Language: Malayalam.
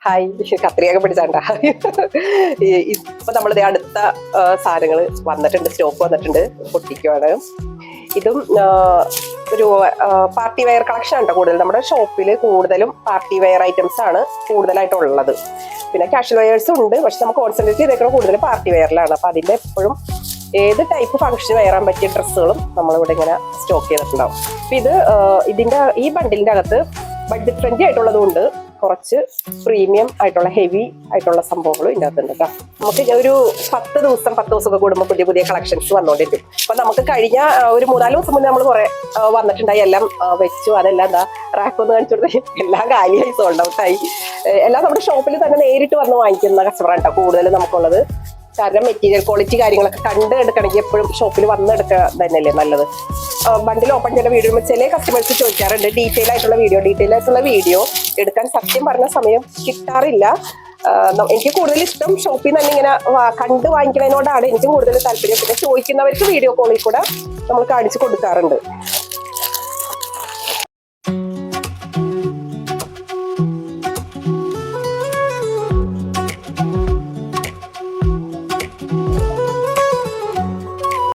ഹായ്, കത്രിയൊക്കെ പിടിച്ചാണ്ട. ഇപ്പൊ നമ്മളിത് അടുത്ത സാധനങ്ങൾ വന്നിട്ടുണ്ട്, സ്റ്റോക്ക് വന്നിട്ടുണ്ട്, പൊട്ടിക്കുവാണ്. ഇതും ഒരു പാർട്ടി വെയർ കളക്ഷൻ ആണ് കൂടുതൽ. നമ്മുടെ ഷോപ്പിൽ കൂടുതലും പാർട്ടി വെയർ ഐറ്റംസ് ആണ് കൂടുതലായിട്ടുള്ളത്. പിന്നെ കാഷ്വൽ വെയേഴ്സും ഉണ്ട്, പക്ഷെ നമുക്ക് കോൺസെൻട്രേറ്റ് ചെയ്തേക്കുന്നത് കൂടുതൽ പാർട്ടി വെയറിലാണ്. അപ്പൊ അതിന്റെ എപ്പോഴും ഏത് ടൈപ്പ് ഫംഗ്ഷൻ വെയറാൻ പറ്റിയ ഡ്രസ്സുകളും നമ്മളിവിടെ ഇങ്ങനെ സ്റ്റോക്ക് ചെയ്തിട്ടുണ്ടാവും. അപ്പൊ ഇതിന്റെ ഈ ബണ്ടിലിന്റെ അകത്ത് ബഡ്ജറ്റ് ഫ്രണ്ട്ലി ആയിട്ടുള്ളതുകൊണ്ട് കുറച്ച് പ്രീമിയം ആയിട്ടുള്ള ഹെവി ആയിട്ടുള്ള സംഭവങ്ങളും ഇതിൻ്റെ അകത്തുണ്ട് കേട്ടോ. നമുക്ക് ഒരു 10 ദിവസമൊക്കെ കൂടുമ്പോൾ പുതിയ പുതിയ കളക്ഷൻസ് വന്നുകൊണ്ടിരിക്കും. അപ്പൊ നമുക്ക് കഴിഞ്ഞ ഒരു 3-4 ദിവസം മുന്നേ നമ്മൾ കുറെ വന്നിട്ടുണ്ടായി, എല്ലാം വെച്ചു. അതെല്ലാം എന്താ റാക്കൊന്ന് കാണിച്ചു കൊടുത്ത് എല്ലാം കാലിയായി, സോൾഡ് ഔട്ടായി. എല്ലാം നമ്മുടെ ഷോപ്പിൽ തന്നെ നേരിട്ട് വന്ന് വാങ്ങിക്കുന്ന കസ്റ്റമറാണ് കേട്ടോ കൂടുതൽ നമുക്കുള്ളത്. കാരണം മെറ്റീരിയൽ ക്വാളിറ്റി കാര്യങ്ങളൊക്കെ കണ്ട് എടുക്കണമെങ്കിൽ എപ്പോഴും ഷോപ്പിൽ വന്നെടുക്കുക തന്നെയല്ലേ നല്ലത്. ബണ്ടിൽ ഓപ്പൺ ചെയ്യുന്ന വീഡിയോ ചില കസ്റ്റമേഴ്സ് ചോദിക്കാറുണ്ട് ഡീറ്റെയിൽ ആയിട്ടുള്ള വീഡിയോ എടുക്കാൻ സത്യം പറഞ്ഞ സമയം കിട്ടാറില്ല. എനിക്ക് കൂടുതൽ ഇഷ്ടം ഷോപ്പിൽ നിന്ന് തന്നെ ഇങ്ങനെ കണ്ട് വാങ്ങിക്കുന്നതിനോടാണ് എനിക്ക് കൂടുതൽ താല്പര്യം. പിന്നെ ചോദിക്കുന്നവർക്ക് വീഡിയോ കോളിൽ കൂടെ നമ്മൾ കാണിച്ചു കൊടുക്കാറുണ്ട്.